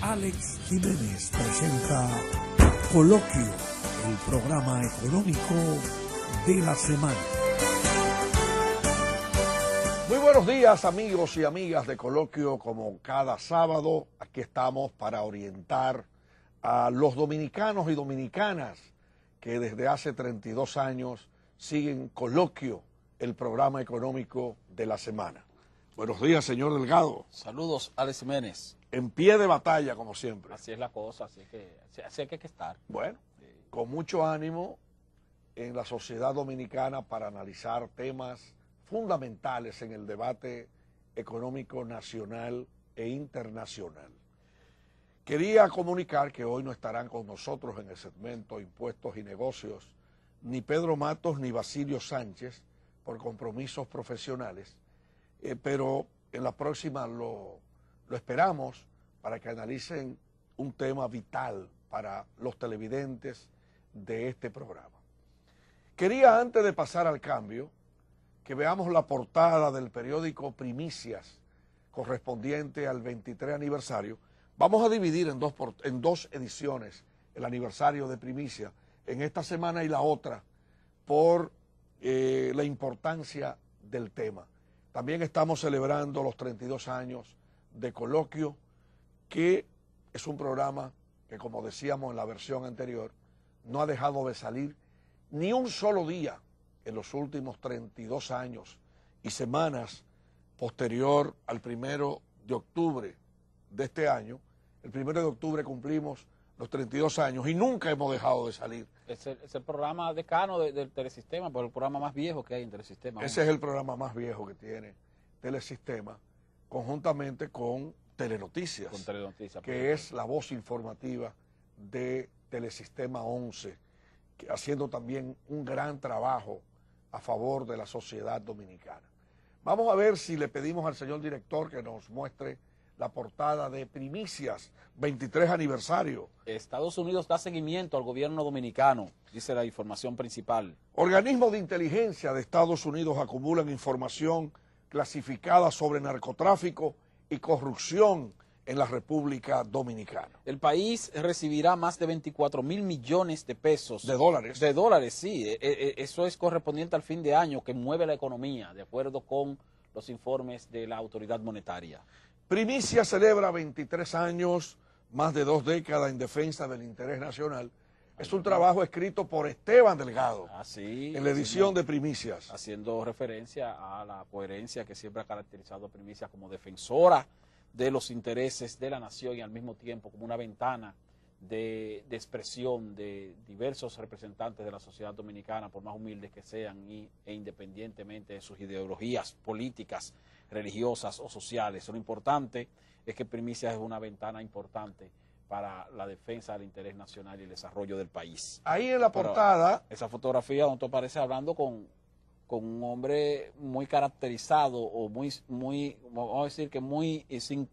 Alex Jiménez presenta Coloquio, el programa económico de la semana. Muy buenos días, amigos y amigas de Coloquio. Como cada sábado, aquí estamos para orientar a los dominicanos y dominicanas que desde hace 32 años siguen Coloquio, el programa económico de la semana. Buenos días, señor Delgado. Saludos, Alex Jiménez. En pie de batalla, como siempre. Así es la cosa, así hay que estar. Bueno, con mucho ánimo en la sociedad dominicana para analizar temas fundamentales en el debate económico nacional e internacional. Quería comunicar que hoy no estarán con nosotros en el segmento Impuestos y Negocios ni Pedro Matos ni Basilio Sánchez por compromisos profesionales, pero en la próxima lo esperamos para que analicen un tema vital para los televidentes de este programa. Quería, antes de pasar al cambio, que veamos la portada del periódico Primicias, correspondiente al 23 aniversario. Vamos a dividir en dos ediciones el aniversario de Primicias, en esta semana y la otra, por la importancia del tema. También estamos celebrando los 32 años de Coloquio, que es un programa que, como decíamos en la versión anterior, no ha dejado de salir ni un solo día en los últimos 32 años y semanas posterior al 1 de octubre de este año. El 1 de octubre cumplimos los 32 años y nunca hemos dejado de salir. Es el programa decano del Telesistema, pero el programa más viejo que hay en Telesistema. Ese es el programa más viejo que tiene Telesistema, conjuntamente con Telenoticias, que es la voz informativa de Telesistema 11, haciendo también un gran trabajo a favor de la sociedad dominicana. Vamos a ver si le pedimos al señor director que nos muestre la portada de Primicias, 23 aniversario. Estados Unidos da seguimiento al gobierno dominicano, dice la información principal. Organismos de inteligencia de Estados Unidos acumulan información clasificada sobre narcotráfico y corrupción en la República Dominicana. El país recibirá más de 24.000 millones de pesos. ¿De dólares? De dólares, sí. Eso es correspondiente al fin de año que mueve la economía, de acuerdo con los informes de la autoridad monetaria. Primicia celebra 23 años, más de 2 décadas en defensa del interés nacional. Es un trabajo escrito por Esteban Delgado, en la edición de Primicias. Haciendo referencia a la coherencia que siempre ha caracterizado a Primicias como defensora de los intereses de la nación y al mismo tiempo como una ventana de expresión de diversos representantes de la sociedad dominicana, por más humildes que sean e independientemente de sus ideologías políticas, religiosas o sociales. Lo importante es que Primicias es una ventana importante para la defensa del interés nacional y el desarrollo del país. Ahí en la portada... Esa fotografía donde aparece hablando con un hombre muy caracterizado o muy vamos a decir que muy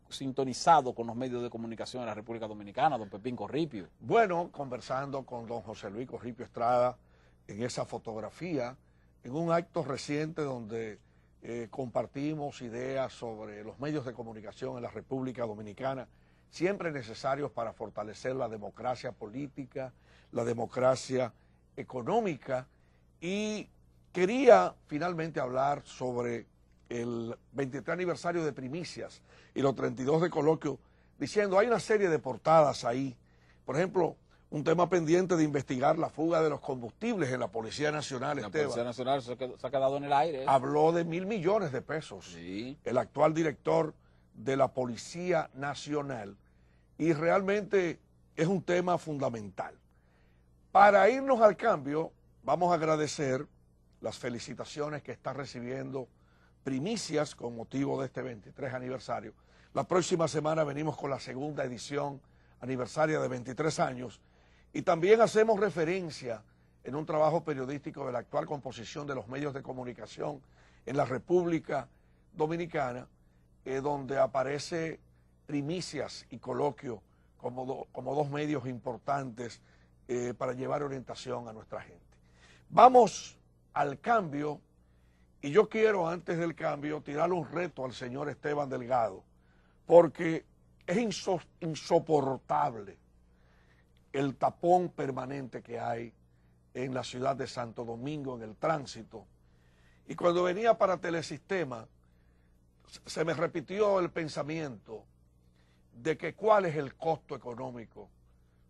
sintonizado con los medios de comunicación de la República Dominicana, don Pepín Corripio. Bueno, conversando con don José Luis Corripio Estrada en esa fotografía, en un acto reciente donde compartimos ideas sobre los medios de comunicación en la República Dominicana, siempre necesarios para fortalecer la democracia política, la democracia económica, y quería finalmente hablar sobre el 23 aniversario de Primicias y los 32 de Coloquio, diciendo, hay una serie de portadas ahí. Por ejemplo, un tema pendiente de investigar la fuga de los combustibles en la Policía Nacional, La Policía Nacional se ha quedado en el aire. Habló de 1.000 millones de pesos. Sí. El actual director de la Policía Nacional, y realmente es un tema fundamental. Para irnos al cambio, vamos a agradecer las felicitaciones que está recibiendo Primicias con motivo de este 23 aniversario. La próxima semana venimos con la segunda edición aniversaria de 23 años y también hacemos referencia en un trabajo periodístico de la actual composición de los medios de comunicación en la República Dominicana, donde aparece Primicias y Coloquio como dos medios importantes para llevar orientación a nuestra gente. Vamos al cambio, y yo quiero antes del cambio tirarle un reto al señor Esteban Delgado, porque Es insoportable el tapón permanente que hay en la ciudad de Santo Domingo, en el tránsito. Y cuando venía para Telesistema, se me repitió el pensamiento de que cuál es el costo económico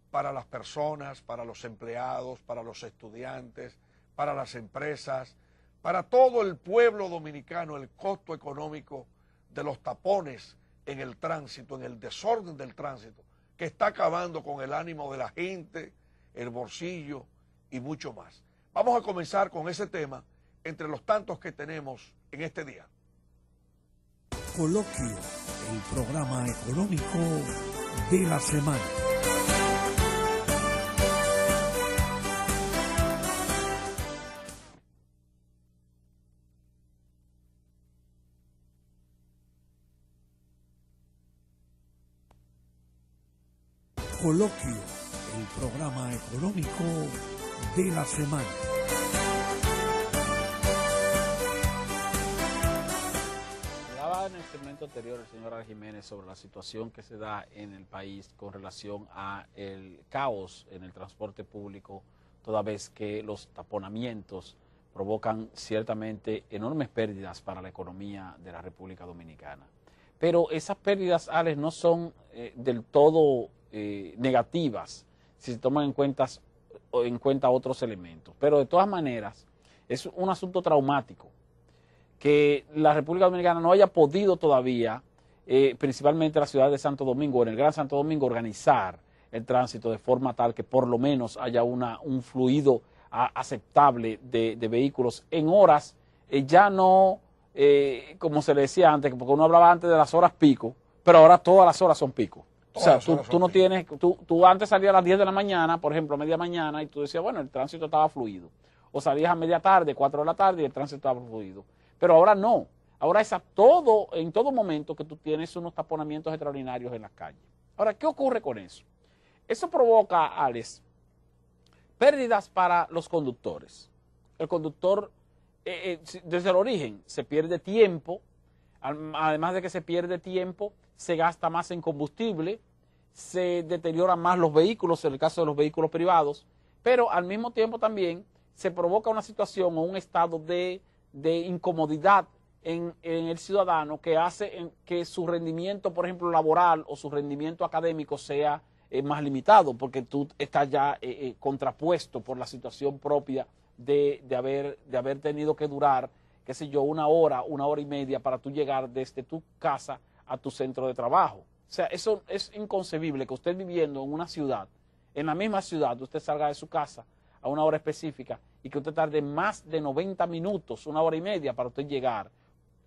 para las personas, para los empleados, para los estudiantes, para las empresas, para todo el pueblo dominicano, el costo económico de los tapones en el tránsito, en el desorden del tránsito, que está acabando con el ánimo de la gente, el bolsillo y mucho más. Vamos a comenzar con ese tema entre los tantos que tenemos en este día. Coloquio, el programa económico de la semana. Coloquio, el programa económico de la semana. Hablaba en el segmento anterior el señor Jiménez sobre la situación que se da en el país con relación a el caos en el transporte público, toda vez que los taponamientos provocan ciertamente enormes pérdidas para la economía de la República Dominicana. Pero esas pérdidas, Alex, no son del todo negativas si se toman en cuenta otros elementos. Pero de todas maneras es un asunto traumático que la República Dominicana no haya podido todavía, principalmente la ciudad de Santo Domingo, en el Gran Santo Domingo, organizar el tránsito de forma tal que por lo menos haya un fluido aceptable de vehículos en horas, ya no como se le decía antes, porque uno hablaba antes de las horas pico, pero ahora todas las horas son pico. O sea, tú no tienes, tú antes salías a las 10 de la mañana, por ejemplo, a media mañana, y tú decías, bueno, el tránsito estaba fluido. O salías a media tarde, 4 de la tarde, y el tránsito estaba fluido. Pero ahora no. Ahora es en todo momento que tú tienes unos taponamientos extraordinarios en las calles. Ahora, ¿qué ocurre con eso? Eso provoca, Alex, pérdidas para los conductores. El conductor, desde el origen, se pierde tiempo. Además de que se pierde tiempo, se gasta más en combustible, se deterioran más los vehículos, en el caso de los vehículos privados, pero al mismo tiempo también se provoca una situación o un estado de incomodidad en el ciudadano que hace que su rendimiento, por ejemplo, laboral o su rendimiento académico sea más limitado, porque tú estás ya contrapuesto por la situación propia de haber tenido que durar, qué sé yo, una hora y media para tú llegar desde tu casa a tu centro de trabajo. O sea, eso es inconcebible que usted viviendo en una ciudad, en la misma ciudad, usted salga de su casa a una hora específica y que usted tarde más de 90 minutos, una hora y media para usted llegar,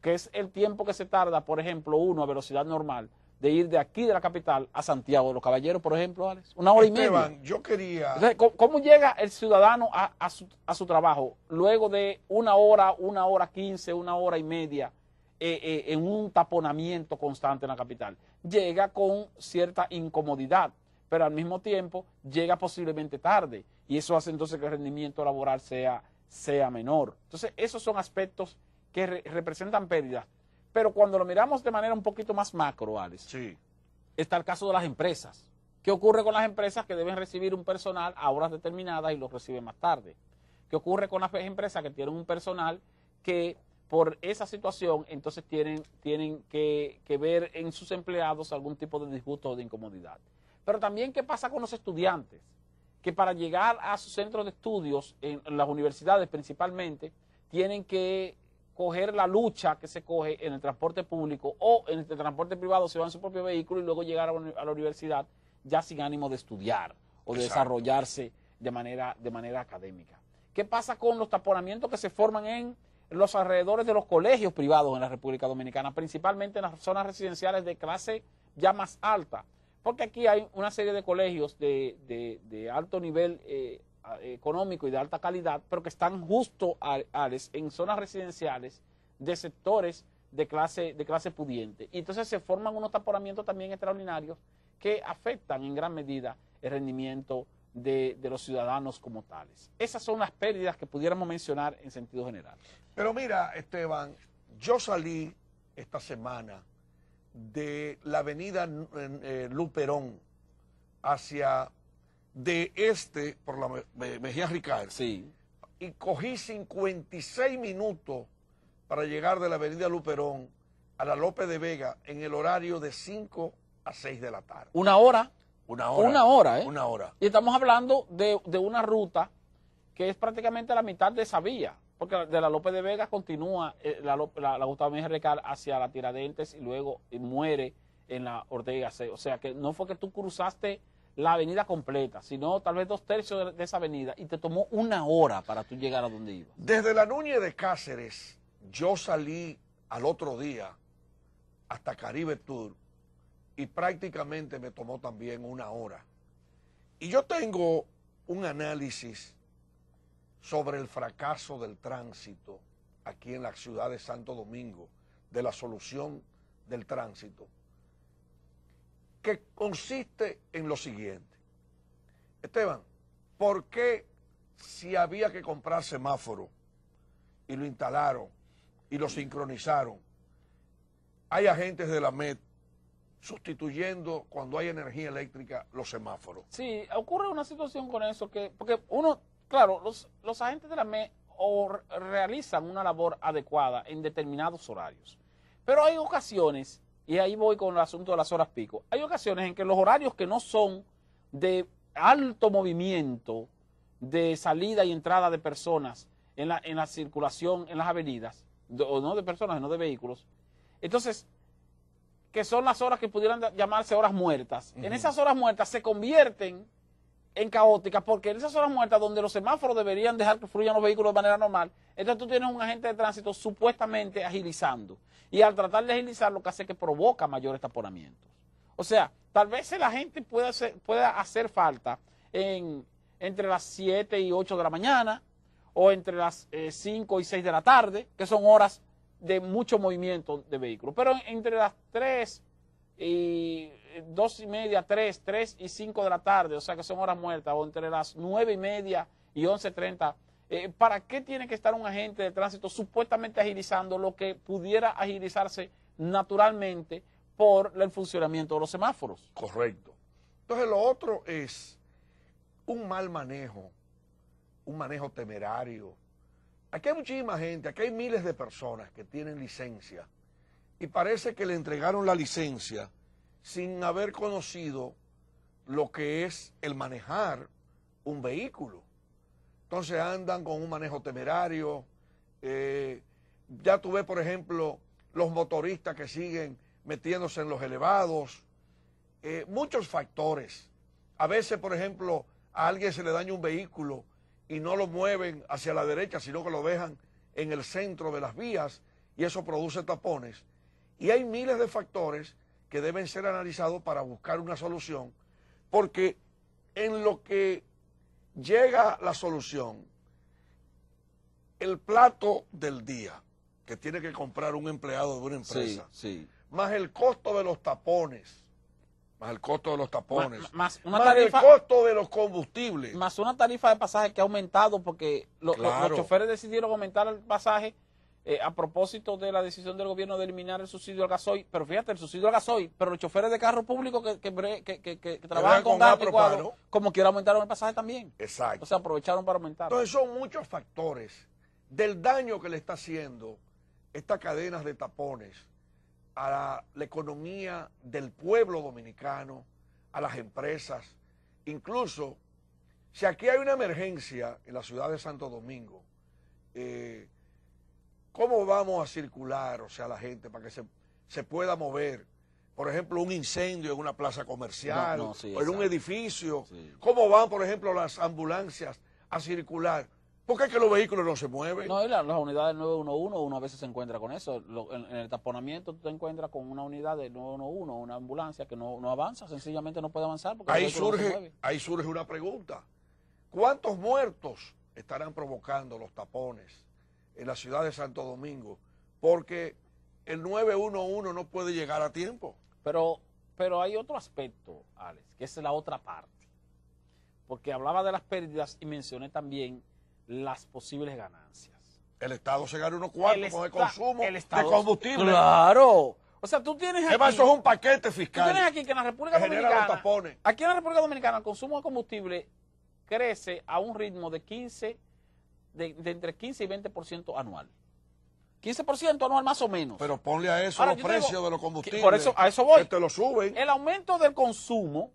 que es el tiempo que se tarda, por ejemplo, uno a velocidad normal, de ir de aquí de la capital a Santiago de los Caballeros, por ejemplo, Alex, una hora y media. Yo quería... Entonces, ¿cómo llega el ciudadano a su trabajo luego de una hora 15, una hora y media en un taponamiento constante en la capital? Llega con cierta incomodidad, pero al mismo tiempo llega posiblemente tarde, y eso hace entonces que el rendimiento laboral sea menor. Entonces, esos son aspectos que representan pérdidas. Pero cuando lo miramos de manera un poquito más macro, Alex, sí, está el caso de las empresas. ¿Qué ocurre con las empresas que deben recibir un personal a horas determinadas y lo reciben más tarde? ¿Qué ocurre con las empresas que tienen un personal que por esa situación entonces tienen que ver en sus empleados algún tipo de disgusto o de incomodidad? Pero también, ¿qué pasa con los estudiantes? Que para llegar a sus centros de estudios, en las universidades principalmente, tienen que coger la lucha que se coge en el transporte público o en el transporte privado, se va en su propio vehículo y luego llegar a la universidad ya sin ánimo de estudiar o de desarrollarse de manera académica. ¿Qué pasa con los taponamientos que se forman en los alrededores de los colegios privados en la República Dominicana, principalmente en las zonas residenciales de clase ya más alta? Porque aquí hay una serie de colegios de alto nivel económico y de alta calidad, pero que están justo en zonas residenciales de sectores de clase pudiente. Y entonces se forman unos taponamientos también extraordinarios que afectan en gran medida el rendimiento de los ciudadanos como tales. Esas son las pérdidas que pudiéramos mencionar en sentido general. Pero mira, Esteban, yo salí esta semana de la avenida Luperón hacia de este por la Mejía Ricard. Sí. Y cogí 56 minutos para llegar de la avenida Luperón a la López de Vega en el horario de 5 a 6 de la tarde. Una hora. Una hora. Una hora, ¿eh? Una hora. Y estamos hablando de una ruta que es prácticamente la mitad de esa vía, porque de la López de Vega continúa la Gustavo Mejía Ricard hacia la Tiradentes y luego muere en la Ortega C. O sea que no fue que tú cruzaste la avenida completa, sino tal vez 2/3 de esa avenida y te tomó una hora para tú llegar a donde ibas. Desde la Núñez de Cáceres, yo salí al otro día hasta Caribe Tour y prácticamente me tomó también una hora. Y yo tengo un análisis sobre el fracaso del tránsito aquí en la ciudad de Santo Domingo, de la solución del tránsito, que consiste en lo siguiente. Esteban, ¿por qué si había que comprar semáforo y lo instalaron y lo sincronizaron, hay agentes de la MET sustituyendo cuando hay energía eléctrica los semáforos? Sí, ocurre una situación con eso porque uno, claro, los agentes de la MET realizan una labor adecuada en determinados horarios, pero hay ocasiones, y ahí voy con el asunto de las horas pico, hay ocasiones en que los horarios que no son de alto movimiento de salida y entrada de personas en la circulación en las avenidas, o no de personas, sino de vehículos, entonces, que son las horas que pudieran llamarse horas muertas, en esas horas muertas se convierten en caóticas, porque en esas horas muertas donde los semáforos deberían dejar que fluyan los vehículos de manera normal, entonces tú tienes un agente de tránsito supuestamente agilizando, y al tratar de agilizar lo que hace es que provoca mayores taponamientos. O sea, tal vez la gente pueda hacer falta entre las 7 y 8 de la mañana, o entre las 5 y 6 de la tarde, que son horas de mucho movimiento de vehículos, pero entre las 3 y 2 y media, 3 y 5 de la tarde, o sea que son horas muertas, o entre las 9 y media y 11:30, ¿para qué tiene que estar un agente de tránsito supuestamente agilizando lo que pudiera agilizarse naturalmente por el funcionamiento de los semáforos? Correcto. Entonces lo otro es un mal manejo, un manejo temerario. Aquí hay muchísima gente, aquí hay miles de personas que tienen licencia y parece que le entregaron la licencia sin haber conocido lo que es el manejar un vehículo. Entonces andan con un manejo temerario. Ya tú ves, por ejemplo, los motoristas que siguen metiéndose en los elevados. Muchos factores. A veces, por ejemplo, a alguien se le daña un vehículo y no lo mueven hacia la derecha, sino que lo dejan en el centro de las vías y eso produce tapones. Y hay miles de factores que deben ser analizados para buscar una solución, porque en lo que llega la solución, el plato del día que tiene que comprar un empleado de una empresa, más el costo de los tapones, más el costo de los tapones, más el costo de los combustibles. Más una tarifa de pasaje que ha aumentado porque los choferes decidieron aumentar el pasaje a propósito de la decisión del gobierno de eliminar el subsidio al gasoil. Pero fíjate, el subsidio al gasoil, pero los choferes de carro público que trabajan con gas licuado, como quiera aumentaron el pasaje también. Exacto. O sea, aprovecharon para aumentar. Entonces son muchos factores del daño que le está haciendo estas cadenas de tapones a la economía del pueblo dominicano, a las empresas. Incluso, si aquí hay una emergencia en la ciudad de Santo Domingo, ¿cómo vamos a circular, o sea, la gente para que se pueda mover? Por ejemplo, un incendio en una plaza comercial o en un edificio. Sí. ¿Cómo van, por ejemplo, las ambulancias a circular? ¿Por qué es que los vehículos no se mueven? No, y las unidades 911, uno a veces se encuentra con eso. En el taponamiento tú te encuentras con una unidad de 911, una ambulancia que no avanza, sencillamente no puede avanzar. Porque ahí surge una pregunta. ¿Cuántos muertos estarán provocando los tapones en la ciudad de Santo Domingo? Porque el 911 no puede llegar a tiempo. Pero hay otro aspecto, Alex, que es la otra parte. Porque hablaba de las pérdidas y mencioné también las posibles ganancias. El Estado se gana unos cuartos con el consumo de combustible. Claro. O sea, tú tienes aquí... Además, eso es un paquete Tú fiscal. tienes aquí que en la República que genera los Dominicana... tapones. Aquí en la República Dominicana el consumo de combustible crece a un ritmo de entre 15 y 20% anual. 15% anual más o menos. Pero ponle a eso Ahora, los yo te digo, precios de los combustibles. por eso, a eso voy. Que te lo suben. El aumento del consumo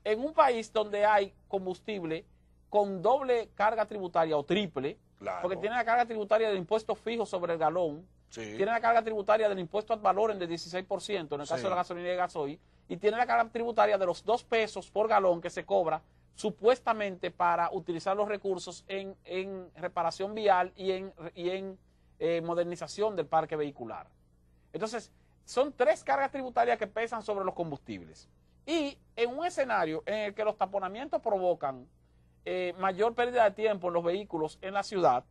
en un país donde hay combustible con doble carga tributaria o triple, Claro. porque tiene la carga tributaria del impuesto fijo sobre el galón, Sí. tiene la carga tributaria del impuesto ad valorem de 16% en el caso Sí. de la gasolina y el gasoil, y tiene la carga tributaria de los 2 pesos por galón que se cobra supuestamente para utilizar los recursos en reparación vial y en modernización del parque vehicular. Entonces, son 3 cargas tributarias que pesan sobre los combustibles. Y en un escenario en el que los taponamientos provocan mayor pérdida de tiempo en los vehículos en la ciudad,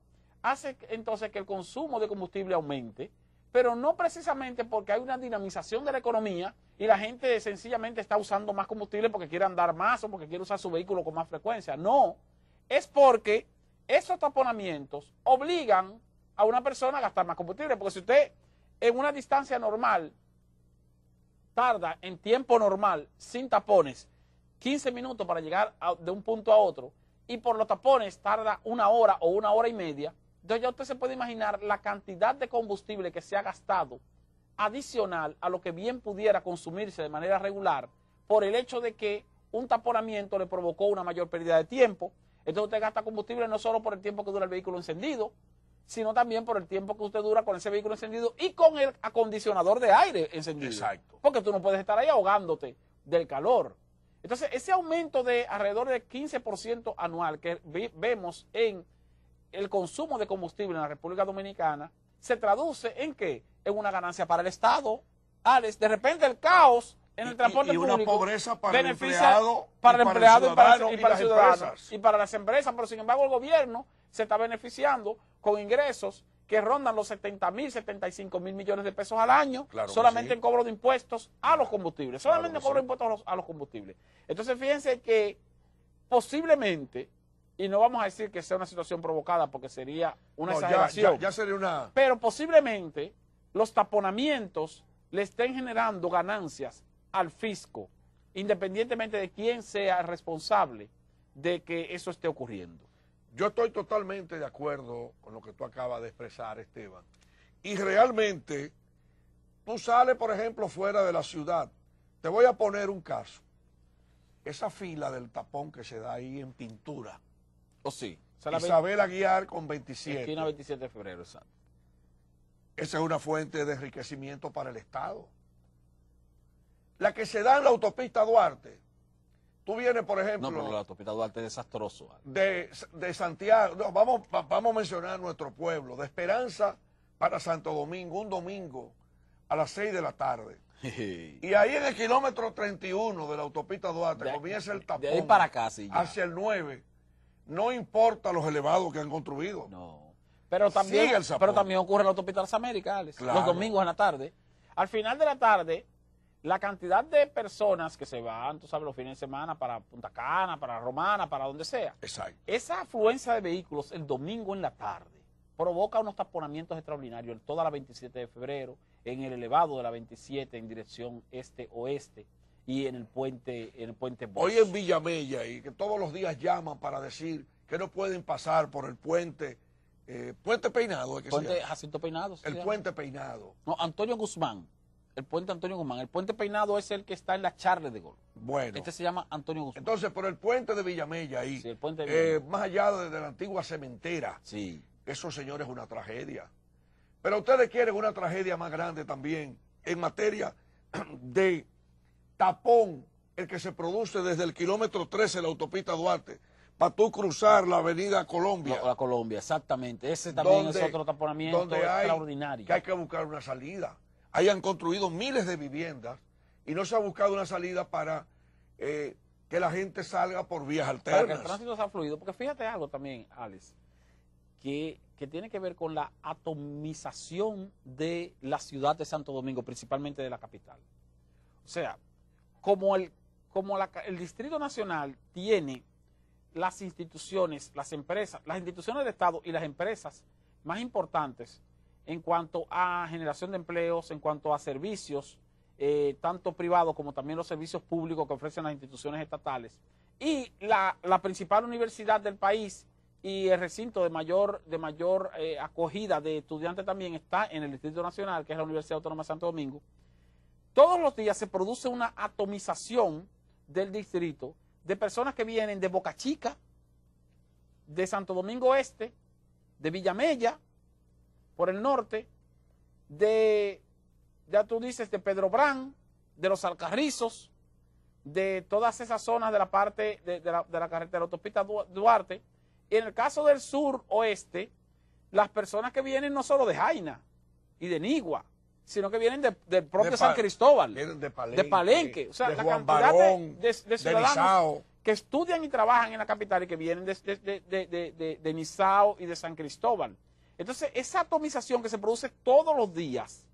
hace entonces que el consumo de combustible aumente, pero no precisamente porque hay una dinamización de la economía y la gente sencillamente está usando más combustible porque quiere andar más o porque quiere usar su vehículo con más frecuencia. No, es porque esos taponamientos obligan a una persona a gastar más combustible, porque si usted en una distancia normal tarda en tiempo normal, sin tapones, 15 minutos para llegar de un punto a otro, y por los tapones tarda 1 hora o 1 hora y media, entonces ya usted se puede imaginar la cantidad de combustible que se ha gastado adicional a lo que bien pudiera consumirse de manera regular por el hecho de que un taponamiento le provocó una mayor pérdida de tiempo. Entonces usted gasta combustible no solo por el tiempo que dura el vehículo encendido, sino también por el tiempo que usted dura con ese vehículo encendido y con el acondicionador de aire encendido. Exacto. Porque tú no puedes estar ahí ahogándote del calor. Entonces, ese aumento de alrededor de 15% anual que vemos en el consumo de combustible en la República Dominicana, se traduce en ¿qué? En una ganancia para el Estado. Alex, de repente el caos en el transporte y una público pobreza para el beneficia empleado, para el empleado y para ciudadano y para las el ciudadano empresas. y para las empresas, pero sin embargo el gobierno se está beneficiando con ingresos que rondan los 70.000, 75.000 millones de pesos al año, Claro que solamente sí. en cobro de impuestos a los combustibles, solamente Claro en que cobro de sí. impuestos a los combustibles. Entonces fíjense que posiblemente, y no vamos a decir que sea una situación provocada porque sería una No, exageración, ya sería una... pero posiblemente los taponamientos le estén generando ganancias al fisco, independientemente de quién sea el responsable de que eso esté ocurriendo. Yo estoy totalmente de acuerdo con lo que tú acabas de expresar, Esteban. Y realmente, tú sales, por ejemplo, fuera de la ciudad. Te voy a poner un caso. Esa fila del tapón que se da ahí en Pintura. ¿O sí? Isabel Aguiar con 27. Esquina 27 de febrero, exacto. Esa es una fuente de enriquecimiento para el Estado. La que se da en la autopista Duarte. Tú vienes, por ejemplo... No, pero la autopista Duarte es desastroso. de Santiago, no, vamos a mencionar nuestro pueblo, de Esperanza para Santo Domingo, un domingo a las 6 de la tarde. Y ahí en el kilómetro 31 de la autopista Duarte comienza el tapón. De ahí para acá, sí, ya. Hacia el 9. No importa los elevados que han construido. No. Pero también, Sigue el tapón. ocurre en la autopista de las Américas, Alex, Claro. los domingos en la tarde. Al final de la tarde, la cantidad de personas que se van, tú sabes, los fines de semana para Punta Cana, para Romana, para donde sea. Exacto. Esa afluencia de vehículos el domingo en la tarde provoca unos taponamientos extraordinarios en toda la 27 de febrero, en el elevado de la 27 en dirección este-oeste y en el puente Bosch. Hoy en Villamella, y que todos los días llaman para decir que no pueden pasar por el puente, Puente Peinado, ¿es que se Puente llama? Jacinto Peinado. ¿sí se El llama? Puente Peinado. No, Antonio Guzmán. El puente Antonio Guzmán. El puente Peinado es el que está en la Charles de Gaulle. Bueno. Este se llama Antonio Guzmán. Entonces, por el puente de Villamella ahí, Sí, el puente de Villamella. más allá de la antigua cementera, Sí. eso, señores, es una tragedia. Pero ustedes quieren una tragedia más grande también en materia de tapón, el que se produce desde el kilómetro 13 de la autopista Duarte, para tú cruzar la avenida Colombia. La Colombia, exactamente. Ese también donde- es otro taponamiento donde hay extraordinario. que hay que buscar una salida. Ahí han construido miles de viviendas y no se ha buscado una salida para que la gente salga por vías Para que alternas. el tránsito sea fluido. Porque fíjate algo también, Alex, que tiene que ver con la atomización de la ciudad de Santo Domingo, principalmente de la capital. O sea, como el Distrito Nacional tiene las instituciones, las empresas, las instituciones del Estado y las empresas más importantes en cuanto a generación de empleos, en cuanto a servicios, tanto privados como también los servicios públicos que ofrecen las instituciones estatales. Y la principal universidad del país y el recinto de mayor acogida de estudiantes también está en el Distrito Nacional, que es la Universidad Autónoma de Santo Domingo. Todos los días se produce una atomización del distrito de personas que vienen de Boca Chica, de Santo Domingo Este, de Villamella, por el norte, ya tú dices, de Pedro Brán, de los Alcarrizos, de todas esas zonas de la parte de la carretera autopista Duarte. Y en el caso del sur oeste, las personas que vienen no solo de Jaina y de Nigua, sino que vienen del propio San Cristóbal, de Palenque, o sea, de la Juan cantidad Barón, de ciudadanos Nizao, que estudian y trabajan en la capital y que vienen de Nizao y de San Cristóbal. Entonces, esa atomización que se produce todos los días,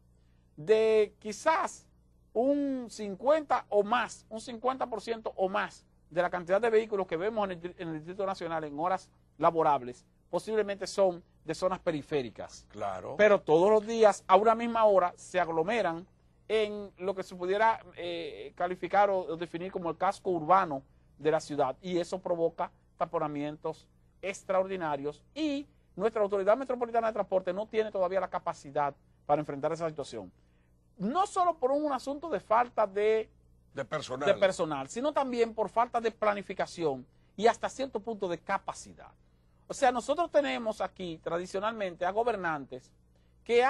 de quizás un 50% o más de la cantidad de vehículos que vemos en el Distrito Nacional en horas laborables, posiblemente son de zonas periféricas. Claro. Pero todos los días, a una misma hora, se aglomeran en lo que se pudiera calificar o definir como el casco urbano de la ciudad. Y eso provoca taponamientos extraordinarios y nuestra Autoridad Metropolitana de Transporte no tiene todavía la capacidad para enfrentar esa situación. No solo por un asunto de falta de personal, sino también por falta de planificación y hasta cierto punto de capacidad. O sea, nosotros tenemos aquí tradicionalmente a gobernantes que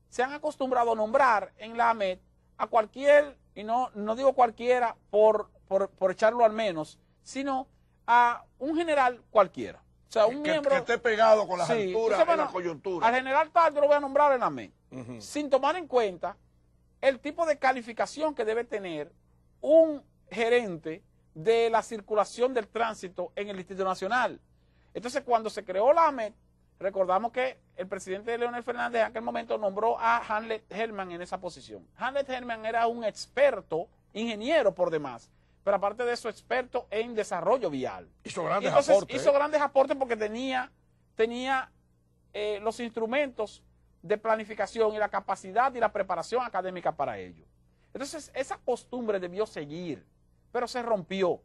se han acostumbrado a nombrar en la AMET a cualquier, y no digo cualquiera por echarlo al menos, sino a un general cualquiera. O sea, un miembro que esté pegado con las sí, alturas entonces, y la coyuntura. Al general tal yo lo voy a nombrar en la AMET, sin tomar en cuenta el tipo de calificación que debe tener un gerente de la circulación del tránsito en el Distrito Nacional. Entonces, cuando se creó la AMET, recordamos que el presidente Leonel Fernández en aquel momento nombró a Hanlet Herman en esa posición. Hanlet Herman era un experto, ingeniero por demás, pero aparte de eso, experto en desarrollo vial. Hizo grandes aportes. Hizo grandes aportes porque tenía los instrumentos de planificación y la capacidad y la preparación académica para ello. Entonces, esa costumbre debió seguir, pero se rompió.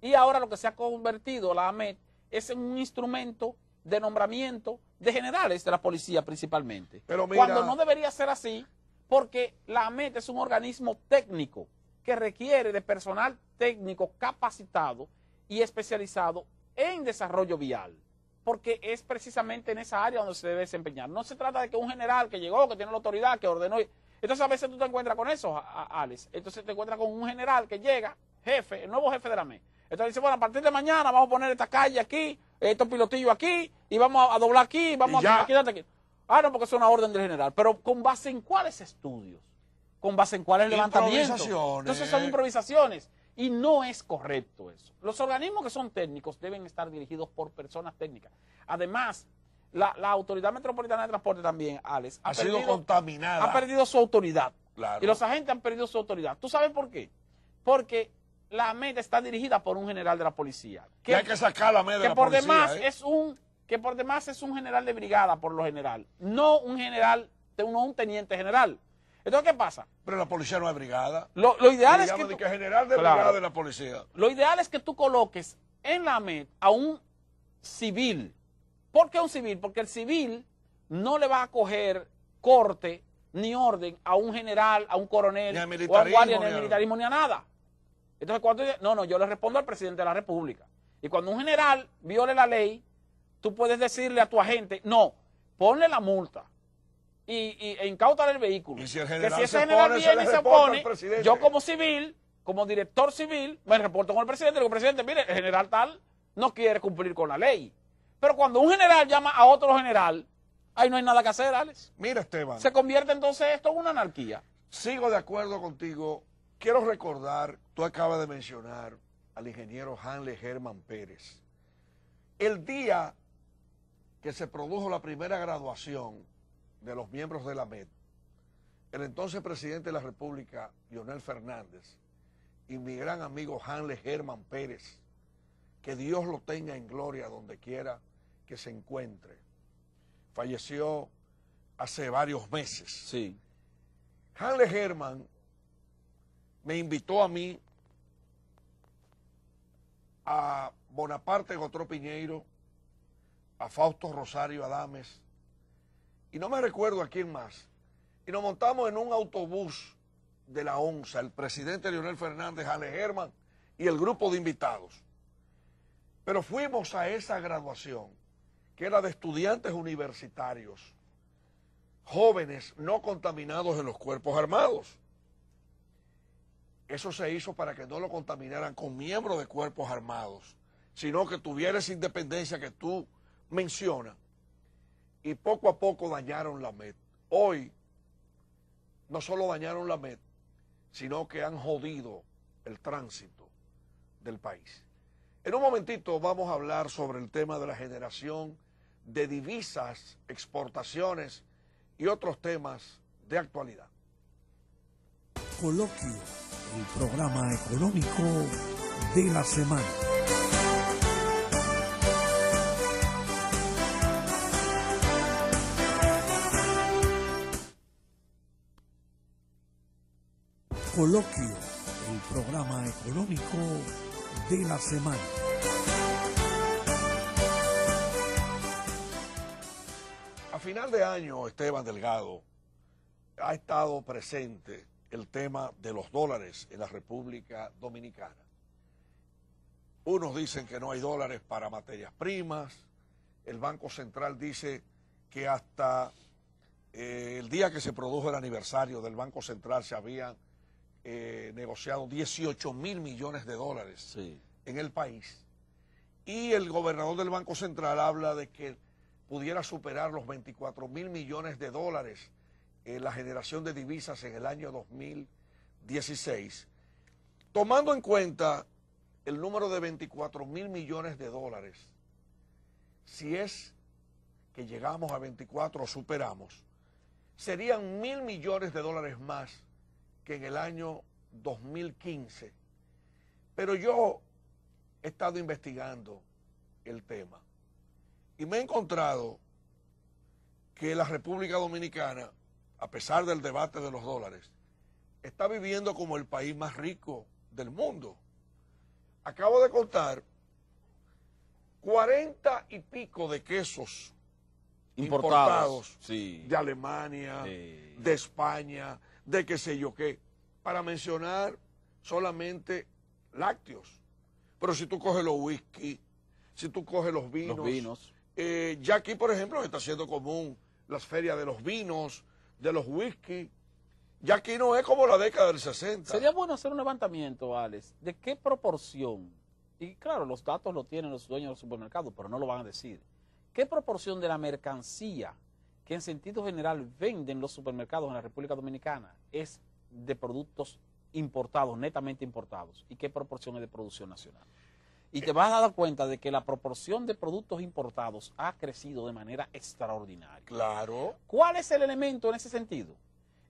Y ahora lo que se ha convertido la AMET es en un instrumento de nombramiento de generales de la policía principalmente. Pero mira, cuando no debería ser así, porque la AMET es un organismo técnico que requiere de personal técnico capacitado y especializado en desarrollo vial, porque es precisamente en esa área donde se debe desempeñar. No se trata de que un general que llegó, que tiene la autoridad, que ordenó. Entonces a veces tú te encuentras con eso, Alex. Entonces te encuentras con un general que llega, jefe, el nuevo jefe de la AMET. Entonces dice, bueno, a partir de mañana vamos a poner esta calle aquí, estos pilotillos aquí, y vamos a doblar aquí, vamos a aquí, aquí. Ah, no, porque es una orden del general. Pero ¿con base en cuáles estudios? ¿Con base en cuáles levantamientos? Entonces son improvisaciones. Y no es correcto eso. Los organismos que son técnicos deben estar dirigidos por personas técnicas. Además, la Autoridad Metropolitana de Transporte también, Alex, ha sido contaminada. Ha perdido su autoridad. Claro. Y los agentes han perdido su autoridad. ¿Tú sabes por qué? Porque la AMET está dirigida por un general de la policía. Que hay que sacar la AMET de la policía. Que por demás es un general de brigada, por lo general. No un general, no un teniente general. Entonces, ¿qué pasa? Pero la policía no es brigada. Lo ideal es que general de brigada de la policía. Lo ideal es que tú coloques en la AMET a un civil. ¿Por qué un civil? Porque el civil no le va a coger corte ni orden a un general, a un coronel, o a un guardia, ni al militarismo, ni a nada. Entonces, cuando yo le respondo al presidente de la República. Y cuando un general viole la ley, tú puedes decirle a tu agente, no, ponle la multa. E incautale el vehículo. Y si el que general, si ese general viene y se opone, yo como civil, como director civil, me reporto con el presidente y le digo, presidente, mire, el general tal no quiere cumplir con la ley. Pero cuando un general llama a otro general, ahí no hay nada que hacer, Alex. Mira, Esteban. Se convierte entonces esto en una anarquía. Sigo de acuerdo contigo. Quiero recordar, tú acabas de mencionar al ingeniero Hanlet Herman Pérez. El día que se produjo la primera graduación de los miembros de la AMET, el entonces presidente de la República, Leonel Fernández, y mi gran amigo Hanlet Herman Pérez, que Dios lo tenga en gloria donde quiera que se encuentre, falleció hace varios meses. Sí. Hanle Herman me invitó a mí, a Bonaparte Gotro Piñeiro, a Fausto Rosario Adames, y no me recuerdo a quién más, y nos montamos en un autobús de la ONSA, el presidente Leonel Fernández, Hanle Herman y el grupo de invitados. Pero fuimos a esa graduación, que era de estudiantes universitarios, jóvenes no contaminados en los cuerpos armados. Eso se hizo para que no lo contaminaran con miembros de cuerpos armados, sino que tuviera esa independencia que tú mencionas. Y poco a poco dañaron la MET. Hoy no solo dañaron la MET, sino que han jodido el tránsito del país. En un momentito vamos a hablar sobre el tema de la generación de divisas, exportaciones y otros temas de actualidad. Coloquio, el programa económico de la semana. Coloquio, el programa económico de la semana. A final de año, Esteban Delgado, ha estado presente el tema de los dólares en la República Dominicana. Unos dicen que no hay dólares para materias primas, el Banco Central dice que hasta el día que se produjo el aniversario del Banco Central se habían negociado 18.000 millones de dólares en el país. Y el gobernador del Banco Central habla de que pudiera superar los 24.000 millones de dólares en la generación de divisas en el año 2016. Tomando en cuenta el número de 24.000 millones de dólares, si es que llegamos a 24 o superamos, serían 1.000 millones de dólares más que en el año 2015. Pero yo he estado investigando el tema y me he encontrado que la República Dominicana, a pesar del debate de los dólares, está viviendo como el país más rico del mundo. Acabo de contar 40 y pico de quesos importados de Alemania, de España, de qué sé yo qué, para mencionar solamente lácteos. Pero si tú coges los whisky, si tú coges los vinos. Ya aquí, por ejemplo, está siendo común las ferias de los vinos, de los whisky. Ya aquí no es como la década del 60. Sería bueno hacer un levantamiento, Alex, de qué proporción, y claro, los datos lo tienen los dueños del supermercado, pero no lo van a decir. ¿Qué proporción de la mercancía que en sentido general venden los supermercados en la República Dominicana es de productos importados, netamente importados? ¿Y qué proporción es de producción nacional? Y te vas a dar cuenta de que la proporción de productos importados ha crecido de manera extraordinaria. Claro. ¿Cuál es el elemento en ese sentido?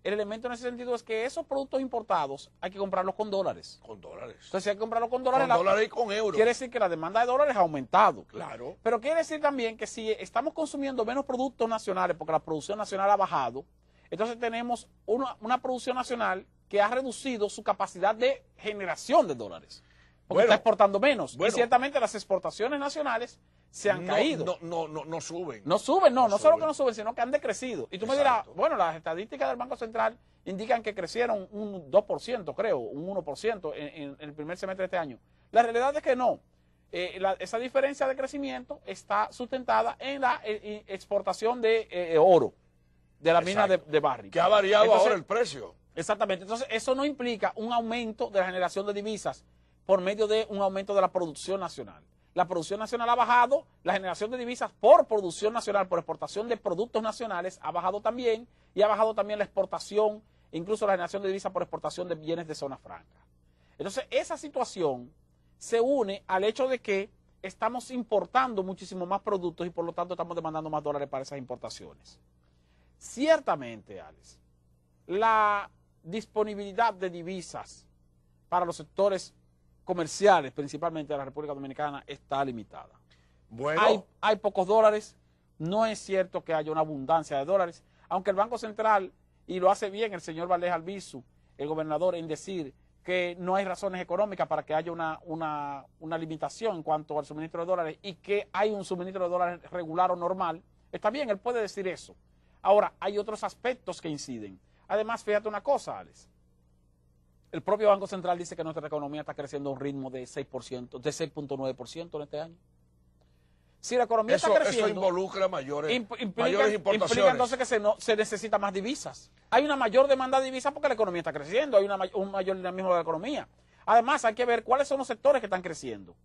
El elemento en ese sentido es que esos productos importados hay que comprarlos con dólares. Con dólares. Entonces, si hay que comprarlos con dólares, con dólares y con euros. Quiere decir que la demanda de dólares ha aumentado. Claro. Pero quiere decir también que si estamos consumiendo menos productos nacionales porque la producción nacional ha bajado, entonces tenemos una producción nacional que ha reducido su capacidad de generación de dólares. Porque está exportando menos. Y ciertamente las exportaciones nacionales se han caído. No suben. No suben, no solo que no suben, sino que han decrecido. Y tú me dirás, bueno, las estadísticas del Banco Central indican que crecieron un 2%, creo, un 1% en el primer semestre de este año. La realidad es que no. Esa diferencia de crecimiento está sustentada en la exportación de oro, de la mina de Barrick. Que ha variado ahora el precio. Exactamente. Entonces, eso no implica un aumento de la generación de divisas por medio de un aumento de la producción nacional. La producción nacional ha bajado, la generación de divisas por producción nacional, por exportación de productos nacionales, ha bajado también, y ha bajado también la exportación, e incluso la generación de divisas por exportación de bienes de zona franca. Entonces, esa situación se une al hecho de que estamos importando muchísimo más productos y por lo tanto estamos demandando más dólares para esas importaciones. Ciertamente, Alex, la disponibilidad de divisas para los sectores comerciales, principalmente de la República Dominicana, está limitada. Bueno. Hay pocos dólares, no es cierto que haya una abundancia de dólares. aunque el Banco Central, y lo hace bien el señor Valdés Albizu, el gobernador, en decir que no hay razones económicas para que haya una limitación en cuanto al suministro de dólares y que hay un suministro de dólares regular o normal, está bien, él puede decir eso. Ahora, hay otros aspectos que inciden. Además, fíjate una cosa, Alex. El propio Banco Central dice que nuestra economía está creciendo a un ritmo de 6%, de 6.9% en este año. Si la economía está creciendo, eso involucra mayores implica importaciones. entonces que se necesita más divisas. Hay una mayor demanda de divisas porque la economía está creciendo, hay un mayor dinamismo de la economía. Además, hay que ver cuáles son los sectores que están creciendo.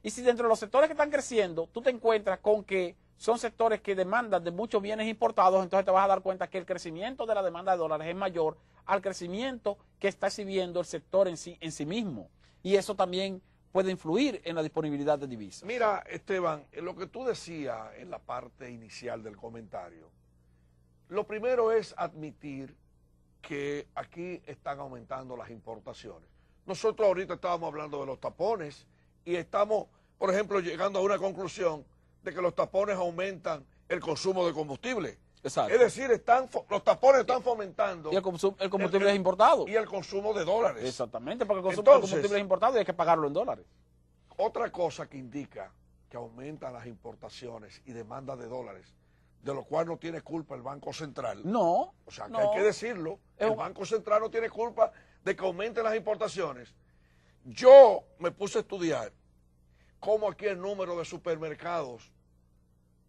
Y si dentro de los sectores que están creciendo, tú te encuentras con que son sectores que demandan de muchos bienes importados, entonces te vas a dar cuenta que el crecimiento de la demanda de dólares es mayor al crecimiento que está exhibiendo el sector en sí mismo. Y eso también puede influir en la disponibilidad de divisas. Mira, Esteban, lo que tú decías en la parte inicial del comentario, lo primero es admitir que aquí están aumentando las importaciones. Nosotros ahorita estábamos hablando de los tapones y estamos, por ejemplo, llegando a una conclusión de que los tapones aumentan el consumo de combustible. Exacto. Es decir, los tapones están fomentando. Y el combustible es importado. Y el consumo de dólares. Exactamente, porque el combustible es importado y hay que pagarlo en dólares. Otra cosa que indica que aumentan las importaciones y demanda de dólares, de lo cual no tiene culpa el Banco Central. No. O sea, que hay que decirlo. El Banco Central no tiene culpa de que aumenten las importaciones. Yo me puse a estudiar cómo aquí el número de supermercados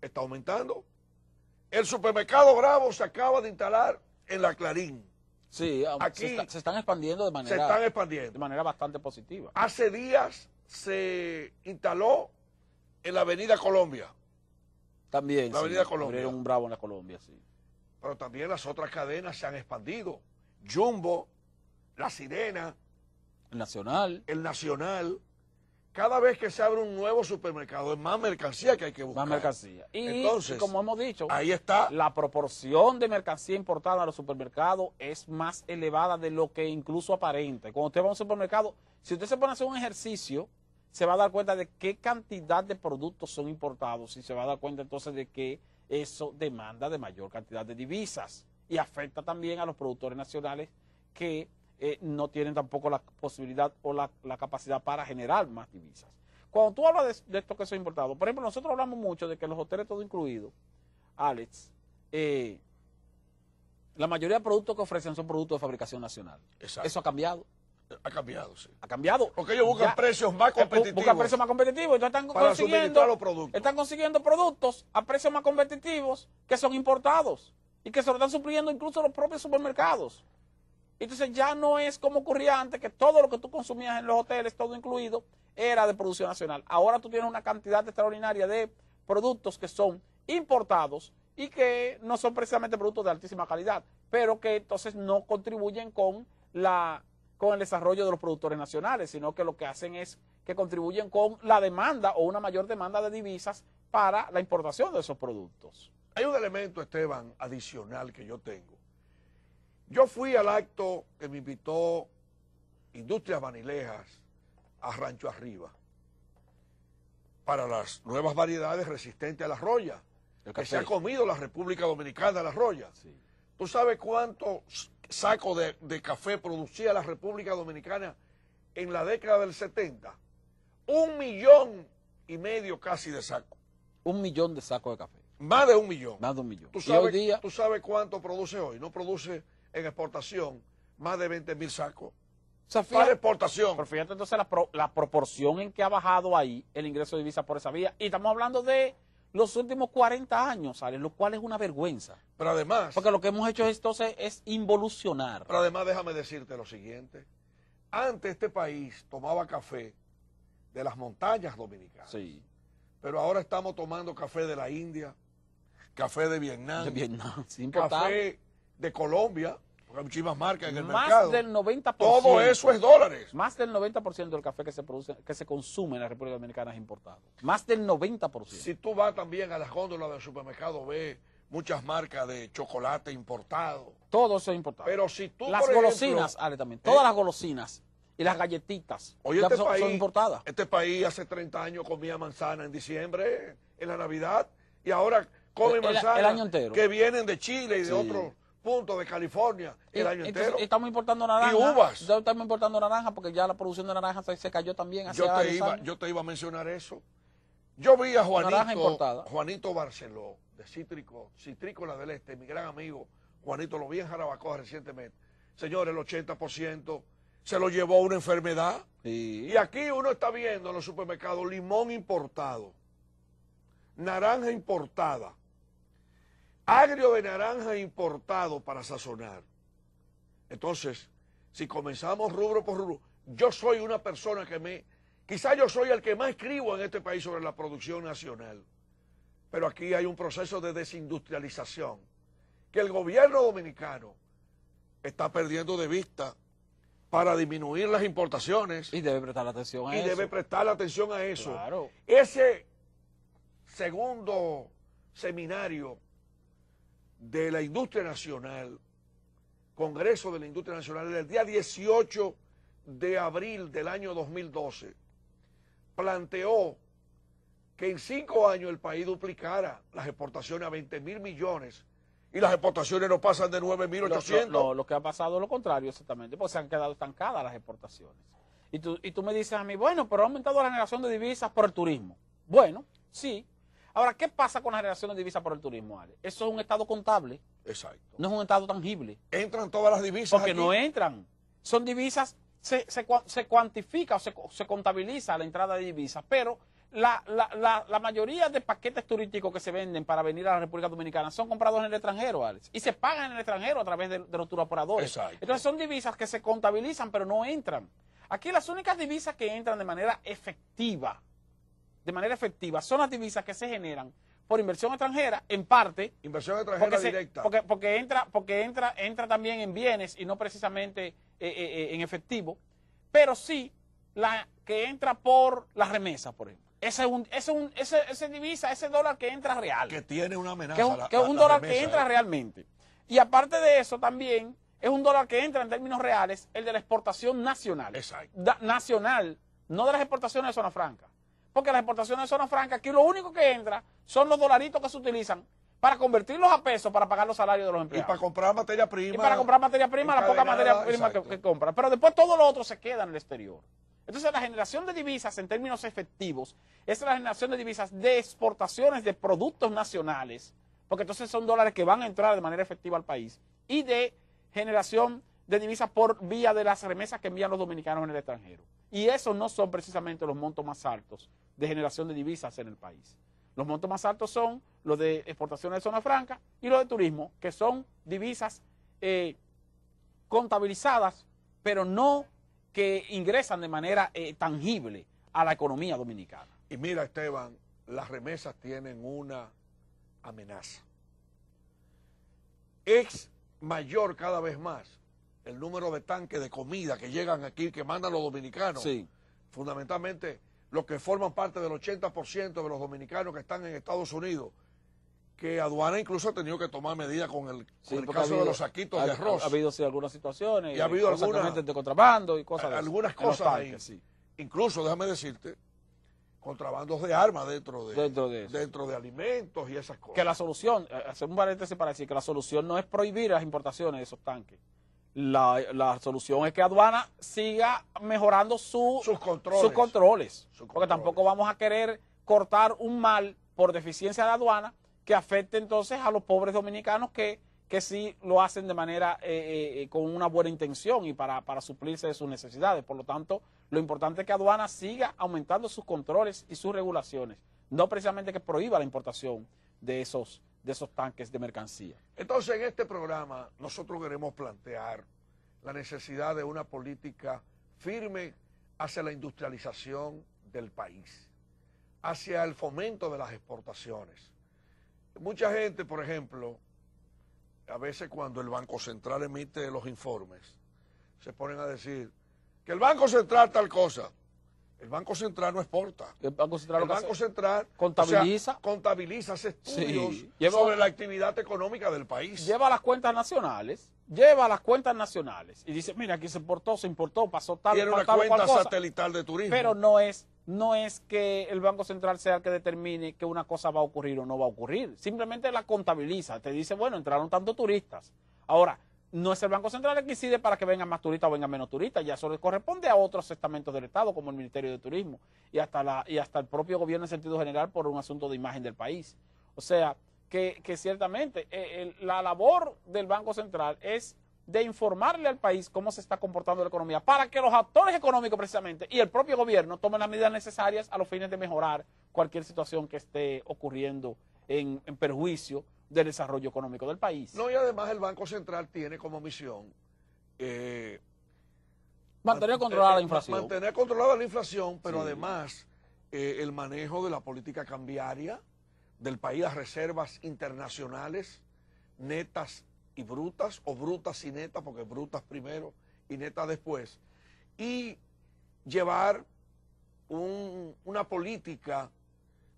está aumentando. El supermercado Bravo se acaba de instalar en la Clarín. Sí, aquí se están expandiendo de manera bastante positiva. Hace días se instaló en la Avenida Colombia. También, la Avenida Colombia. Abrieron un Bravo en la Colombia, sí. Pero también las otras cadenas se han expandido. Jumbo, La Sirena, el Nacional. Cada vez que se abre un nuevo supermercado es más mercancía que hay que buscar. Más mercancía. Y entonces, como hemos dicho, ahí está. La proporción de mercancía importada a los supermercados es más elevada de lo que incluso aparenta. Cuando usted va a un supermercado, si usted se pone a hacer un ejercicio, se va a dar cuenta de qué cantidad de productos son importados y se va a dar cuenta entonces de que eso demanda de mayor cantidad de divisas y afecta también a los productores nacionales que no tienen tampoco la posibilidad o la capacidad para generar más divisas. Cuando tú hablas de esto que son importados, por ejemplo, nosotros hablamos mucho de que los hoteles todo incluido, Alex, la mayoría de productos que ofrecen son productos de fabricación nacional. Exacto. Eso ha cambiado. Ha cambiado, sí. Ha cambiado. Porque ellos buscan precios más competitivos. Buscan precios más competitivos. Entonces están consiguiendo productos a precios más competitivos que son importados y que se lo están supliendo incluso los propios supermercados. Entonces ya no es como ocurría antes, que todo lo que tú consumías en los hoteles, todo incluido, era de producción nacional. Ahora tú tienes una cantidad extraordinaria de productos que son importados y que no son precisamente productos de altísima calidad, pero que entonces no contribuyen con el desarrollo de los productores nacionales, sino que lo que hacen es que contribuyen con la demanda o una mayor demanda de divisas para la importación de esos productos. Hay un elemento, Esteban, adicional que yo tengo. Yo fui al acto que me invitó Industrias Vanilejas a Rancho Arriba para las nuevas variedades resistentes a la roya que se ha comido la República Dominicana, la roya. Sí. ¿Tú sabes cuántos sacos de café producía la República Dominicana en la década del 70? 1,5 millones casi de sacos. 1 millón de sacos de café. Más de 1 millón. Más de 1 millón. ¿Tú sabes cuánto produce hoy? No produce en exportación más de 20,000 sacos. O sea, fíjate, para exportación. Pero fíjate entonces la proporción en que ha bajado ahí el ingreso de divisas por esa vía. Y estamos hablando de los últimos 40 años, ¿sabes? Lo cual es una vergüenza. Pero además... Porque lo que hemos hecho entonces es involucionar. Pero además déjame decirte lo siguiente. Antes este país tomaba café de las montañas dominicanas. Sí. Pero ahora estamos tomando café de la India, café de Vietnam. Sí, café de Colombia, porque hay muchísimas marcas en el Más mercado. del 90%. Todo eso es dólares. Más del 90% del café que se produce, que se consume en la República Dominicana es importado. Más del 90%. Si tú vas también a las góndolas del supermercado, ves muchas marcas de chocolate importado. Todo eso es importado. Pero si tú, las golosinas, Ale, también. Todas las golosinas y las galletitas son importadas. Este país hace 30 años comía manzana en diciembre, en la Navidad, y ahora come manzana el año entero, que vienen de Chile y de sí, otros puntos de California el año entero. Estamos importando naranja. Y uvas. Estamos importando naranja porque ya la producción de naranja se cayó también hace varios años. Yo te iba a mencionar eso. Yo vi a Juanito, Juanito Barceló, de Citrícola del Este, mi gran amigo. Juanito, lo vi en Jarabacoa recientemente. Señor, el 80% se lo llevó una enfermedad. Sí. Y aquí uno está viendo en los supermercados limón importado, naranja importada, agrio de naranja importado para sazonar. Entonces, si comenzamos rubro por rubro, yo soy una persona quizá yo soy el que más escribo en este país sobre la producción nacional, pero aquí hay un proceso de desindustrialización que el gobierno dominicano está perdiendo de vista para disminuir las importaciones. Y debe prestar atención a eso. Y debe prestar atención a eso. Claro. Ese segundo seminario de la industria nacional, Congreso de la Industria Nacional, el día 18 de abril del año 2012, planteó que en 5 años el país duplicara las exportaciones a 20.000 millones y las exportaciones no pasan de 9.800. Lo que ha pasado es lo contrario exactamente, porque se han quedado estancadas las exportaciones. Y tú me dices a mí, bueno, pero ha aumentado la generación de divisas por el turismo. Bueno, sí. Ahora, ¿qué pasa con la generación de divisas por el turismo, Ale? Eso es un estado contable. Exacto. No es un estado tangible. Entran todas las divisas porque aquí. No entran. Son divisas, se cuantifica o se contabiliza la entrada de divisas, pero la mayoría de paquetes turísticos que se venden para venir a la República Dominicana son comprados en el extranjero, Alex, y se pagan en el extranjero a través de los turoperadores. Exacto. Entonces son divisas que se contabilizan, pero no entran. Aquí las únicas divisas que entran de manera efectiva, son las divisas que se generan por inversión extranjera, en parte. Inversión extranjera directa. Porque entra también en bienes y no precisamente en efectivo, pero sí la que entra por las remesas, por ejemplo. Ese divisa, ese dólar que entra real. Que tiene una amenaza. Que es un dólar que entra realmente. Y aparte de eso también es un dólar que entra en términos reales, el de la exportación nacional. Exacto. Nacional, no de las exportaciones de zona franca. Porque las exportaciones de zona franca, aquí lo único que entra son los dolaritos que se utilizan para convertirlos a pesos para pagar los salarios de los empleados. Y para comprar materia prima. Y para comprar materia prima, la poca materia prima que compran. Pero después todo lo otro se queda en el exterior. Entonces la generación de divisas en términos efectivos es la generación de divisas de exportaciones de productos nacionales, porque entonces son dólares que van a entrar de manera efectiva al país, y de generación de divisas por vía de las remesas que envían los dominicanos en el extranjero. Y esos no son precisamente los montos más altos de generación de divisas en el país. Los montos más altos son los de exportaciones de zona franca y los de turismo, que son divisas contabilizadas, pero no que ingresan de manera tangible a la economía dominicana. Y mira, Esteban, las remesas tienen una amenaza. Es mayor cada vez más el número de tanques de comida que llegan aquí, que mandan los dominicanos. Sí. Fundamentalmente, los que forman parte del 80% de los dominicanos que están en Estados Unidos, que aduana incluso ha tenido que tomar medidas con el caso de los saquitos de arroz. Ha habido sí, algunas situaciones, y ha habido algunas Algunas cosas tanques, ahí. Sí. Incluso, déjame decirte, contrabandos de armas dentro de alimentos y esas cosas. Que la solución, hacer un paréntesis para decir que la solución no es prohibir las importaciones de esos tanques. La solución es que aduana siga mejorando sus controles. Porque tampoco vamos a querer cortar un mal por deficiencia de aduana que afecte entonces a los pobres dominicanos que sí lo hacen de manera con una buena intención y para suplirse de sus necesidades. Por lo tanto, lo importante es que aduana siga aumentando sus controles y sus regulaciones, no precisamente que prohíba la importación de esos tanques de mercancía. Entonces, en este programa nosotros queremos plantear la necesidad de una política firme hacia la industrialización del país, hacia el fomento de las exportaciones. Mucha gente, por ejemplo, a veces cuando el Banco Central emite los informes, se ponen a decir que el Banco Central tal cosa. El Banco Central no exporta. El Banco Central contabiliza, contabiliza hace estudios sobre la actividad económica del país. Lleva las cuentas nacionales y dice, mira, aquí se importó, pasó tal, tiene una tal, cuenta cual cosa, satelital de turismo. pero no es no es que el Banco Central sea el que determine que una cosa va a ocurrir o no va a ocurrir. Simplemente la contabiliza, te dice, bueno, entraron tantos turistas. Ahora, no es el Banco Central el que decide para que vengan más turistas o vengan menos turistas, ya eso le corresponde a otros estamentos del Estado, como el Ministerio de Turismo, y hasta el propio gobierno en sentido general por un asunto de imagen del país. O sea, que ciertamente la labor del Banco Central es de informarle al país cómo se está comportando la economía, para que los actores económicos precisamente y el propio gobierno tomen las medidas necesarias a los fines de mejorar cualquier situación que esté ocurriendo en perjuicio del desarrollo económico del país. No, y además el Banco Central tiene como misión mantener controlada la inflación. Mantener controlada la inflación, pero sí, además el manejo de la política cambiaria del país, las reservas internacionales netas y brutas, o brutas y netas, porque brutas primero y netas después, y llevar una política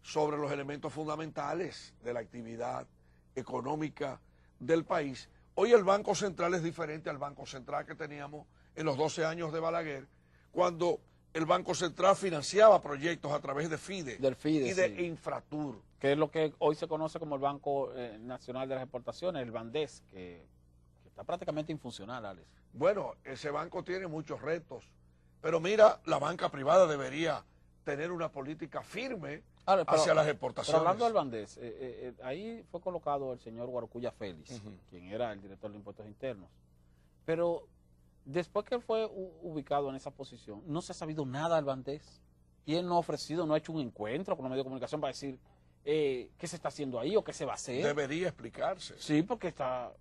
sobre los elementos fundamentales de la actividad económica del país. Hoy el Banco Central es diferente al Banco Central que teníamos en los 12 años de Balaguer, cuando el Banco Central financiaba proyectos a través de FIDE, y de sí, Infratur, que es lo que hoy se conoce como el Banco Nacional de las Exportaciones, el BANDES, que está prácticamente infuncional, Alex. Bueno, ese banco tiene muchos retos, pero mira, la banca privada debería tener una política firme hacia las exportaciones. Pero hablando del BANDES, ahí fue colocado el señor Guarocuya Félix, quien era el director de Impuestos Internos, pero después que él fue ubicado en esa posición, no se ha sabido nada del BANDES, y él no ha ofrecido, no ha hecho un encuentro con los medios de comunicación para decir qué se está haciendo ahí o qué se va a hacer. Debería explicarse. Sí, porque está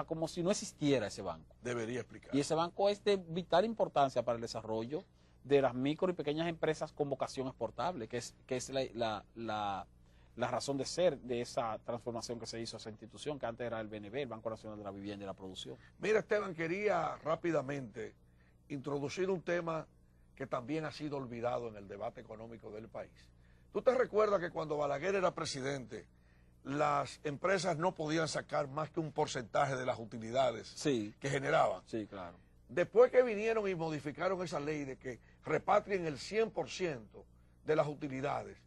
como si no existiera ese banco. Debería explicarse. Y ese banco es de vital importancia para el desarrollo de las micro y pequeñas empresas con vocación exportable, que es la razón de ser de esa transformación que se hizo a esa institución, que antes era el BNB, el Banco Nacional de la Vivienda y la Producción. Mira, Esteban, quería rápidamente introducir un tema que también ha sido olvidado en el debate económico del país. ¿Tú te recuerdas que cuando Balaguer era presidente, las empresas no podían sacar más que un porcentaje de las utilidades que generaban? Sí, claro. Después que vinieron y modificaron esa ley de que repatrien el 100% de las utilidades,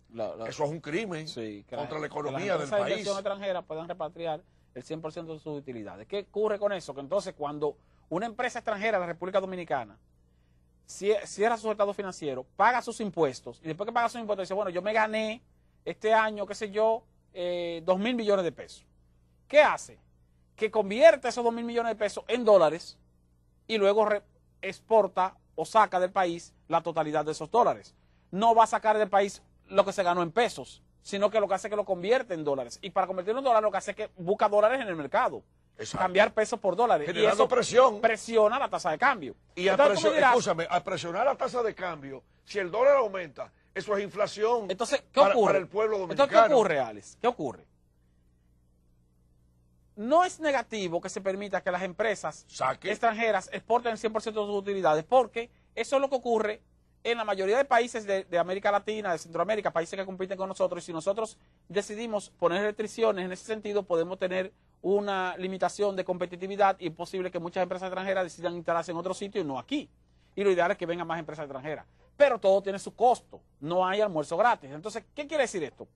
eso es un crimen contra la economía del país. Las inversiones extranjeras puedan repatriar el 100% de sus utilidades. ¿Qué ocurre con eso? Que entonces cuando una empresa extranjera de la República Dominicana cierra su estado financiero, paga sus impuestos, y después que paga sus impuestos dice, bueno, yo me gané este año, qué sé yo, 2.000 millones de pesos. ¿Qué hace? Que convierte esos 2.000 millones de pesos en dólares y luego exporta o saca del país la totalidad de esos dólares. No va a sacar del país lo que se ganó en pesos, sino que lo que hace es que lo convierte en dólares. Y para convertirlo en dólares lo que hace es que busca dólares en el mercado. Exacto. Cambiar pesos por dólares. Generando y eso presión. Presiona la tasa de cambio. Y al presionar la tasa de cambio, si el dólar aumenta, eso es inflación. Entonces, ¿qué ocurre? Para el pueblo dominicano. Entonces, ¿qué ocurre, Alex? ¿Qué ocurre? No es negativo que se permita que las empresas extranjeras exporten el 100% de sus utilidades, porque eso es lo que ocurre en la mayoría de países de América Latina, de Centroamérica, países que compiten con nosotros, y si nosotros decidimos poner restricciones en ese sentido, podemos tener una limitación de competitividad y es posible que muchas empresas extranjeras decidan instalarse en otro sitio y no aquí. Y lo ideal es que vengan más empresas extranjeras. Pero todo tiene su costo, no hay almuerzo gratis. Entonces, ¿qué quiere decir esto?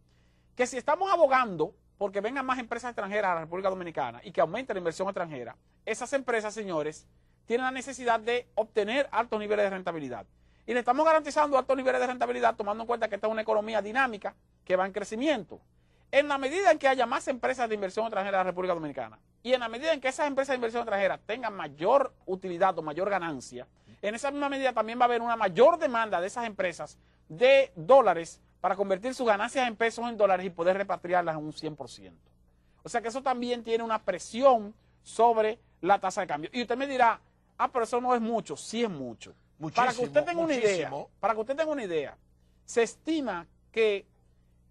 Que si estamos abogando porque vengan más empresas extranjeras a la República Dominicana y que aumente la inversión extranjera, esas empresas, señores, tienen la necesidad de obtener altos niveles de rentabilidad. Y le estamos garantizando altos niveles de rentabilidad tomando en cuenta que esta es una economía dinámica que va en crecimiento. En la medida en que haya más empresas de inversión extranjera en la República Dominicana y en la medida en que esas empresas de inversión extranjera tengan mayor utilidad o mayor ganancia, en esa misma medida también va a haber una mayor demanda de esas empresas de dólares para convertir sus ganancias en pesos en dólares y poder repatriarlas en un 100%. O sea que eso también tiene una presión sobre la tasa de cambio. Y usted me dirá, pero eso no es mucho. Sí es mucho. Muchísimo, para que usted tenga una idea, se estima que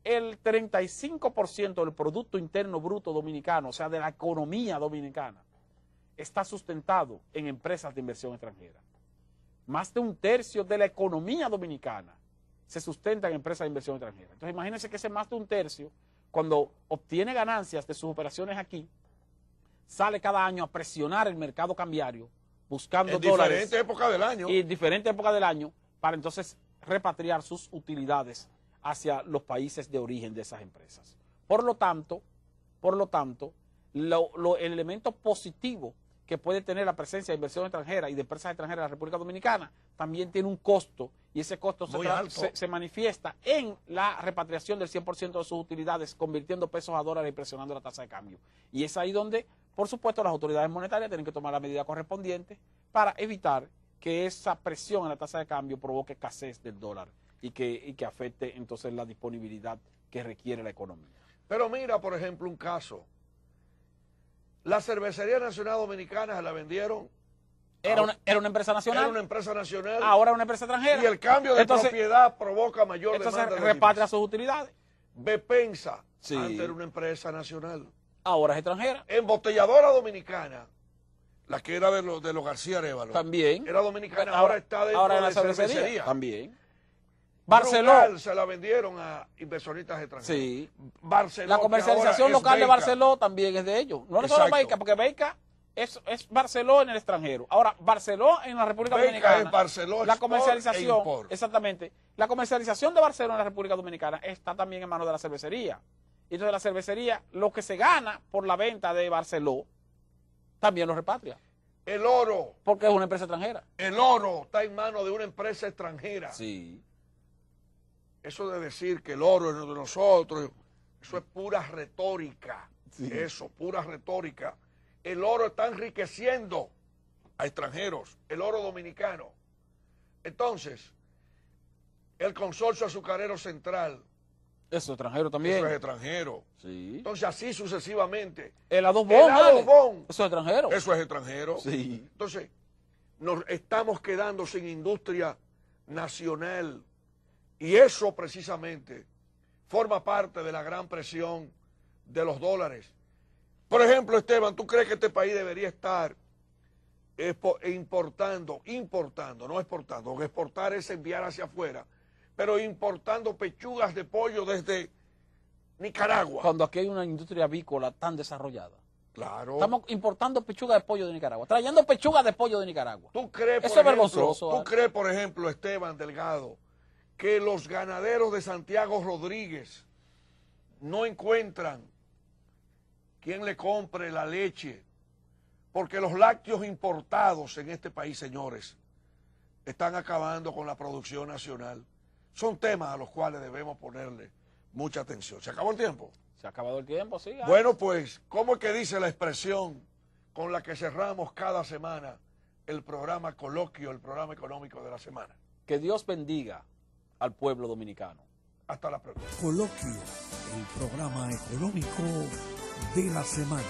el 35% del Producto Interno Bruto dominicano, o sea, de la economía dominicana, está sustentado en empresas de inversión extranjera. Más de un tercio de la economía dominicana se sustenta en empresas de inversión extranjera. Entonces, imagínense que ese más de un tercio, cuando obtiene ganancias de sus operaciones aquí, sale cada año a presionar el mercado cambiario, buscando dólares. En diferentes épocas del año. Y en diferentes épocas del año, para entonces repatriar sus utilidades hacia los países de origen de esas empresas. Por lo tanto, el elemento positivo que puede tener la presencia de inversión extranjera y de empresas extranjeras en la República Dominicana también tiene un costo, y ese costo se manifiesta en la repatriación del 100% de sus utilidades, convirtiendo pesos a dólares y presionando la tasa de cambio. Y es ahí donde, por supuesto, las autoridades monetarias tienen que tomar la medida correspondiente para evitar que esa presión en la tasa de cambio provoque escasez del dólar y que afecte entonces la disponibilidad que requiere la economía. Pero mira, por ejemplo, un caso. La Cervecería Nacional Dominicana se la vendieron. Era una empresa nacional. Era una empresa nacional. Ahora una empresa extranjera. Y el cambio de propiedad provoca mayor demanda. Entonces repatria sus utilidades. Bepensa, sí, antes era una empresa nacional. Ahora es extranjera. Embotelladora Dominicana, la que era de los García Arévalo. También. Era dominicana, ahora está dentro ahora de la cervecería. También. Barceló se la vendieron a inversionistas extranjeros. Sí. Barceló, la comercialización local de Barceló también es de ellos. No solo Beica, porque Beica es Barceló en el extranjero. Ahora, Barceló en la República Dominicana. Es Barceló, la comercialización, import. Exactamente. La comercialización de Barceló en la República Dominicana está también en manos de la cervecería. Y entonces la cervecería, lo que se gana por la venta de Barceló, también lo repatria. El oro. Porque es una empresa extranjera. El oro está en manos de una empresa extranjera. Sí. Eso de decir que el oro es de nosotros, eso es pura retórica. Sí. Eso, pura retórica. El oro está enriqueciendo a extranjeros, el oro dominicano. Entonces, el Consorcio Azucarero Central. Eso es extranjero también. Eso es extranjero. Sí. Entonces, así sucesivamente. El Adobón. Eso es extranjero. Eso es extranjero. Sí. Entonces, nos estamos quedando sin industria nacional. Y eso precisamente forma parte de la gran presión de los dólares. Por ejemplo, Esteban, ¿tú crees que este país debería estar importando, no exportando, porque exportar es enviar hacia afuera, pero importando pechugas de pollo desde Nicaragua? Cuando aquí hay una industria avícola tan desarrollada. Claro. Estamos importando pechugas de pollo de Nicaragua, trayendo pechugas de pollo de Nicaragua. ¿Tú crees, eso es vergonzoso? ¿Tú crees, por ejemplo, Esteban Delgado, que los ganaderos de Santiago Rodríguez no encuentran quien le compre la leche? Porque los lácteos importados en este país, señores, están acabando con la producción nacional. Son temas a los cuales debemos ponerle mucha atención. ¿Se acabó el tiempo? Se ha acabado el tiempo, sí. Bueno, pues, ¿cómo es que dice la expresión con la que cerramos cada semana el programa Coloquio, el programa económico de la semana? Que Dios bendiga al pueblo dominicano. Hasta la próxima. Coloquio, el programa económico de la semana.